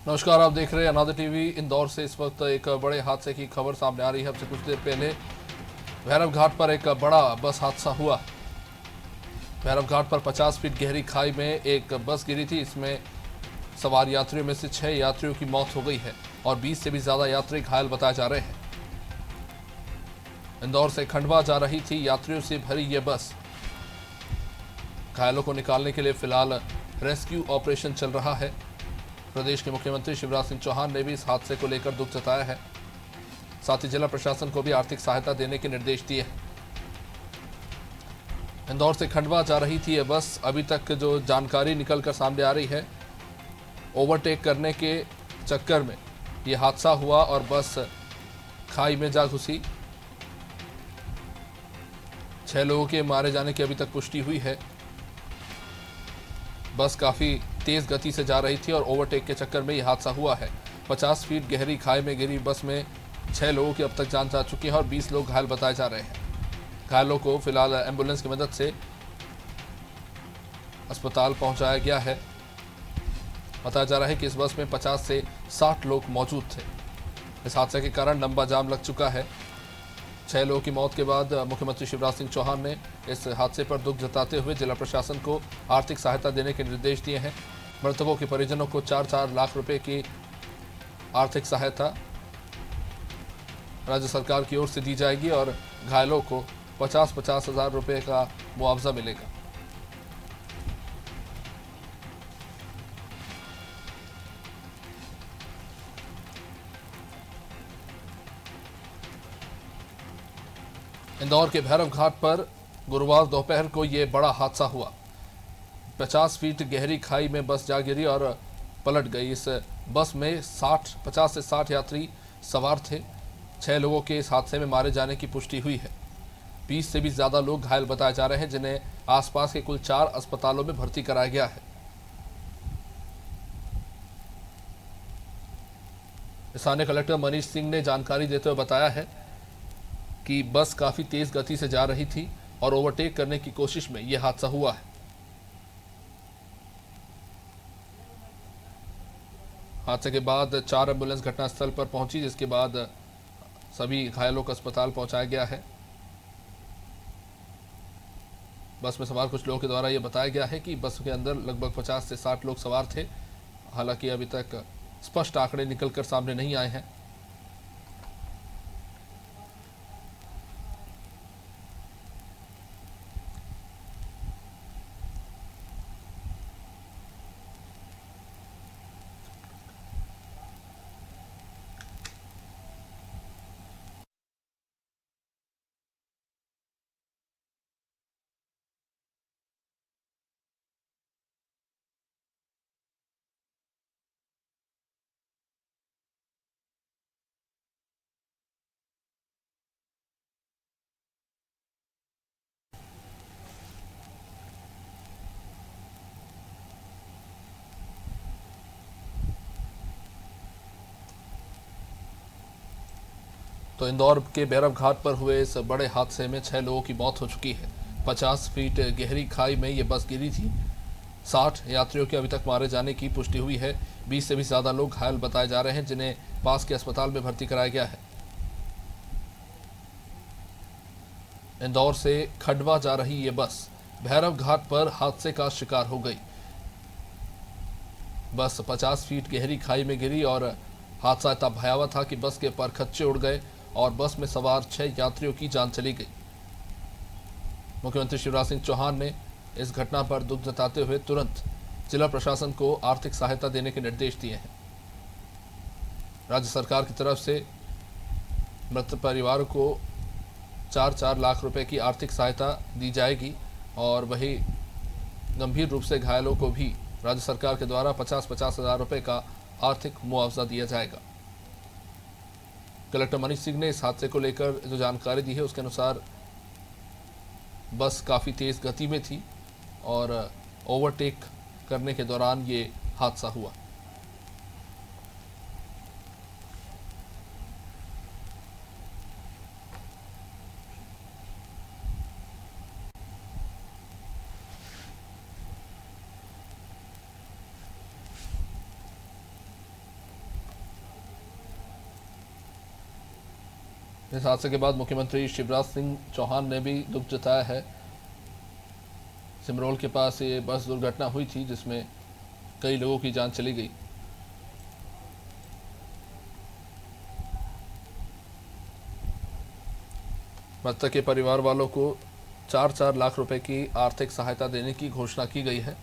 नमस्कार, आप देख रहे हैं अनादर टीवी। इंदौर से इस वक्त एक बड़े हादसे की खबर सामने आ रही है। अब से कुछ देर पहले भैरव घाट पर एक बड़ा बस हादसा हुआ। भैरव घाट पर 50 फीट गहरी खाई में एक बस गिरी थी। इसमें सवार यात्रियों में से 6 यात्रियों की मौत हो गई है और 20 से भी ज्यादा यात्री घायल बताए जा रहे हैं। इंदौर से खंडवा जा रही थी यात्रियों से भरी यह बस। घायलों को निकालने के लिए फिलहाल रेस्क्यू ऑपरेशन चल रहा है। प्रदेश के मुख्यमंत्री शिवराज सिंह चौहान ने भी इस हादसे को लेकर दुख जताया है। साथ ही जिला प्रशासन को भी आर्थिक सहायता देने के निर्देश दिए हैं। इंदौर से खंडवा जा रही थी यह बस। अभी तक जो जानकारी निकलकर सामने आ रही है, ओवरटेक करने के चक्कर में यह हादसा हुआ और बस खाई में जा घुसी। 6 लोगों के मारे जाने की अभी तक पुष्टि हुई है। बस काफी तेज गति से जा रही थी और ओवरटेक के चक्कर में यह हादसा हुआ है। 50 फीट गहरी खाई में गिरी बस में 6 लोगों की अब तक जान जा चुकी है और 20 लोग घायल बताए जा रहे हैं। घायलों को फिलहाल एम्बुलेंस की मदद से अस्पताल पहुंचाया गया है। बताया जा रहा है कि इस बस में 50 से 60 लोग मौजूद थे। इस हादसे के कारण लंबा जाम लग चुका है। 6 लोगों की मौत के बाद मुख्यमंत्री शिवराज सिंह चौहान ने इस हादसे पर दुख जताते हुए जिला प्रशासन को आर्थिक सहायता देने के निर्देश दिए हैं। मृतकों के परिजनों को 4-4 लाख रुपए की आर्थिक सहायता राज्य सरकार की ओर से दी जाएगी और घायलों को 50-50 हजार रुपए का मुआवजा मिलेगा। इंदौर के भैरव घाट पर गुरुवार दोपहर को यह बड़ा हादसा हुआ। 50 फीट गहरी खाई में बस जा गिरी और पलट गई। इस बस में 50 से 60 यात्री सवार थे। 6 लोगों के इस हादसे में मारे जाने की पुष्टि हुई है। 20 से भी ज्यादा लोग घायल बताए जा रहे हैं, जिन्हें आसपास के कुल 4 अस्पतालों में भर्ती कराया गया है। स्थानीय कलेक्टर मनीष सिंह ने जानकारी देते हुए बताया है कि बस काफी तेज गति से जा रही थी और ओवरटेक करने की कोशिश में यह हादसा हुआ है। हादसे के बाद 4 एम्बुलेंस घटनास्थल पर पहुंची, जिसके बाद सभी घायलों को अस्पताल पहुंचाया गया है। बस में सवार कुछ लोगों के द्वारा यह बताया गया है कि बस के अंदर लगभग 50 से 60 लोग सवार थे। हालांकि अभी तक स्पष्ट आंकड़े निकलकर सामने नहीं आए हैं। तो इंदौर के भैरव घाट पर हुए इस बड़े हादसे में 6 लोगों की मौत हो चुकी है। 50 फीट गहरी खाई में ये बस गिरी थी। 60 यात्रियों के अभी तक मारे जाने की पुष्टि हुई है। 20 से भी ज्यादा लोग घायल बताए जा रहे हैं, जिन्हें पास के अस्पताल में भर्ती कराया गया है। इंदौर से खंडवा जा रही ये बस भैरव घाट पर हादसे का शिकार हो गई। बस 50 फीट गहरी खाई में गिरी और हादसा इतना भयावह था कि बस के परखच्चे उड़ गए और बस में सवार 6 यात्रियों की जान चली गई। मुख्यमंत्री शिवराज सिंह चौहान ने इस घटना पर दुख जताते हुए तुरंत जिला प्रशासन को आर्थिक सहायता देने के निर्देश दिए हैं। राज्य सरकार की तरफ से मृत परिवार को 4-4 लाख रुपए की आर्थिक सहायता दी जाएगी और वही गंभीर रूप से घायलों को भी राज्य सरकार के द्वारा 50-50 हजार रुपए का आर्थिक मुआवजा दिया जाएगा। कलेक्टर मनीष सिंह ने इस हादसे को लेकर जो जानकारी दी है, उसके अनुसार बस काफ़ी तेज़ गति में थी और ओवरटेक करने के दौरान ये हादसा हुआ। इस हादसे के बाद मुख्यमंत्री शिवराज सिंह चौहान ने भी दुख जताया है। सिमरोल के पास ये बस दुर्घटना हुई थी जिसमें कई लोगों की जान चली गई। मृतक के परिवार वालों को 4-4 लाख रुपए की आर्थिक सहायता देने की घोषणा की गई है।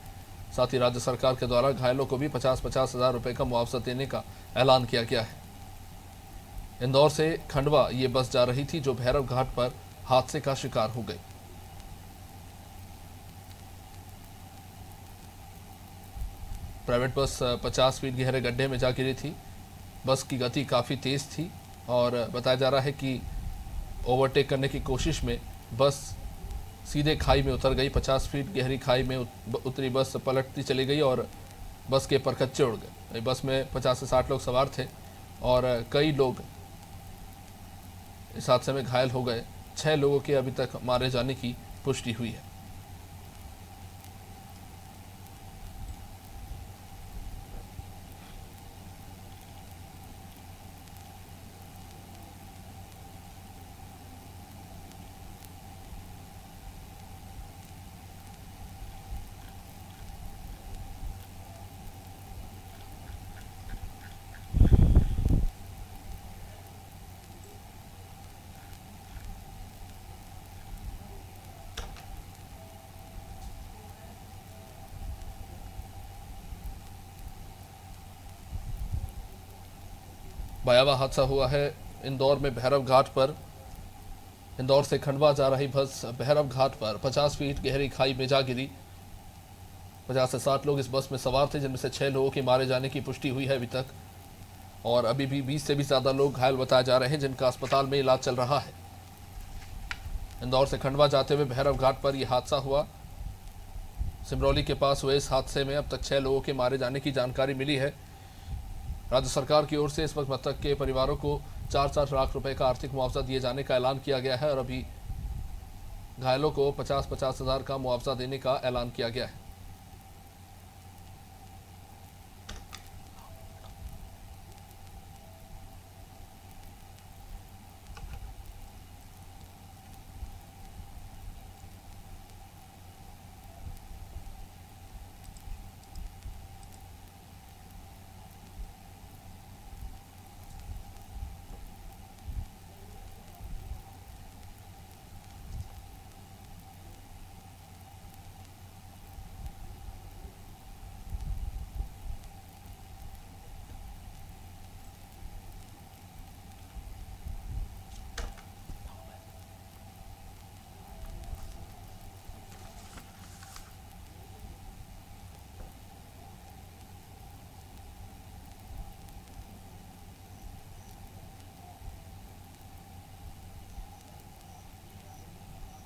साथ ही राज्य सरकार के द्वारा घायलों को भी 50-50 हजार रुपए का मुआवजा देने का ऐलान किया गया है। इंदौर से खंडवा ये बस जा रही थी जो भैरव घाट पर हादसे का शिकार हो गई। प्राइवेट बस 50 फीट गहरे गड्ढे में जा गिरी थी। बस की गति काफ़ी तेज थी और बताया जा रहा है कि ओवरटेक करने की कोशिश में बस सीधे खाई में उतर गई। 50 फीट गहरी खाई में उतरी बस पलटती चली गई और बस के परखच्चे उड़ गए। बस में 50 से 60 लोग सवार थे और कई लोग इस हादसे में घायल हो गए। 6 लोगों के अभी तक मारे जाने की पुष्टि हुई है। भयावह हादसा हुआ है इंदौर में भैरव घाट पर। इंदौर से खंडवा जा रही बस भैरव घाट पर 50 फीट गहरी खाई में जा गिरी। 50 से 60 लोग इस बस में सवार थे जिनमें से 6 लोगों के मारे जाने की पुष्टि हुई है अभी तक और अभी भी 20 से भी ज़्यादा लोग घायल बताए जा रहे हैं जिनका अस्पताल में इलाज चल रहा है। इंदौर से खंडवा जाते हुए भैरव घाट पर यह हादसा हुआ। सिमरौली के पास हुए इस हादसे में अब तक 6 लोगों के मारे जाने की जानकारी मिली है। राज्य सरकार की ओर से इस वक्त मृतक के परिवारों को 4-4 लाख रुपए का आर्थिक मुआवजा दिए जाने का ऐलान किया गया है और अभी घायलों को 50-50 हजार का मुआवजा देने का ऐलान किया गया है।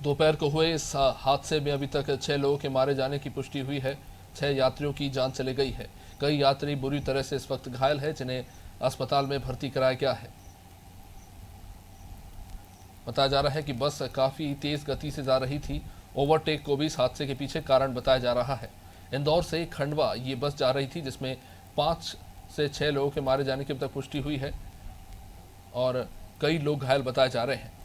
दोपहर को हुए इस हादसे में अभी तक 6 लोगों के मारे जाने की पुष्टि हुई है। 6 यात्रियों की जान चली गई है। कई यात्री बुरी तरह से इस वक्त घायल है जिन्हें अस्पताल में भर्ती कराया गया है। बताया जा रहा है कि बस काफ़ी तेज गति से जा रही थी। ओवरटेक को भी इस हादसे के पीछे कारण बताया जा रहा है। इंदौर से खंडवा ये बस जा रही थी जिसमें 5 से 6 लोगों के मारे जाने की अब तक पुष्टि हुई है और कई लोग घायल बताए जा रहे हैं।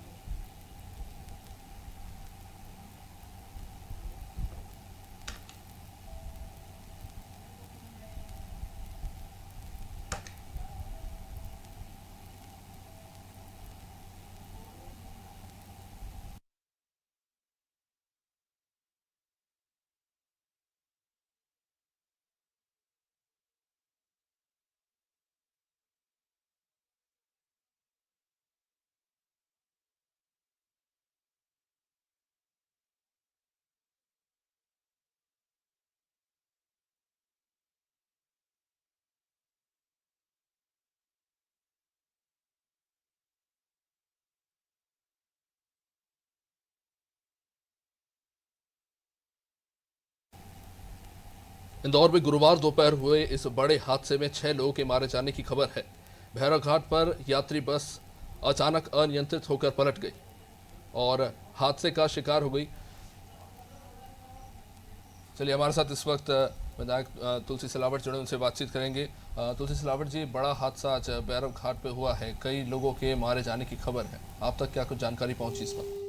इंदौर में गुरुवार दोपहर हुए इस बड़े हादसे में 6 लोगों के मारे जाने की खबर है। भैरव घाट पर यात्री बस अचानक अनियंत्रित होकर पलट गई और हादसे का शिकार हो गई। चलिए हमारे साथ इस वक्त विधायक तुलसी सिलावट जुड़े, उनसे बातचीत करेंगे। तुलसी सिलावट जी, बड़ा हादसा आज भैरव घाट पे हुआ है, कई लोगों के मारे जाने की खबर है, आप तक क्या कुछ जानकारी पहुंची इस पर?